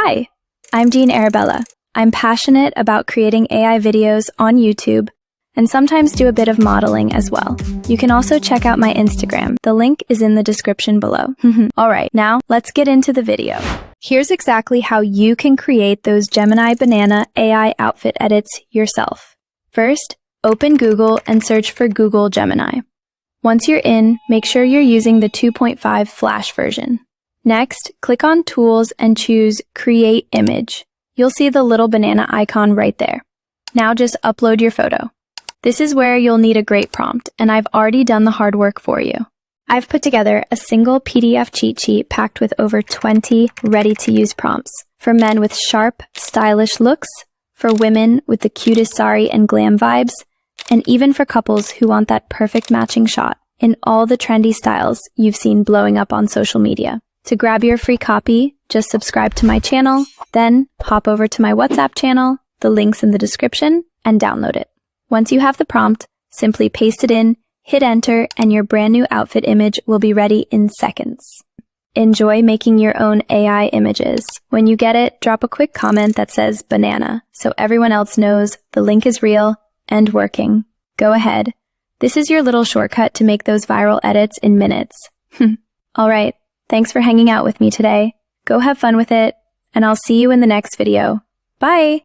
Hi, I'm Dean Arabella. I'm passionate about creating AI videos on YouTube and sometimes do a bit of modeling as well. You can also check out my Instagram. The link is in the description below. Alright, now let's get into the video. Here's exactly how you can create those Gemini Banana AI outfit edits yourself. First, open Google and search for Google Gemini. Once you're in, make sure you're using the 2.5 Flash version. Next, click on Tools and choose Create Image. You'll see the little banana icon right there. Now just upload your photo. This is where you'll need a great prompt, and I've already done the hard work for you. I've put together a single PDF cheat sheet packed with over 20 ready-to-use prompts for men with sharp, stylish looks, for women with the cutest saree and glam vibes, and even for couples who want that perfect matching shot in all the trendy styles you've seen blowing up on social media. To grab your free copy, just subscribe to my channel, then hop over to my WhatsApp channel, the link's in the description, and download it. Once you have the prompt, simply paste it in, hit enter, and your brand new outfit image will be ready in seconds. Enjoy making your own AI images. When you get it, drop a quick comment that says banana, so everyone else knows the link is real and working. Go ahead. This is your little shortcut to make those viral edits in minutes. Alright, thanks for hanging out with me today. Go have fun with it, and I'll see you in the next video. Bye!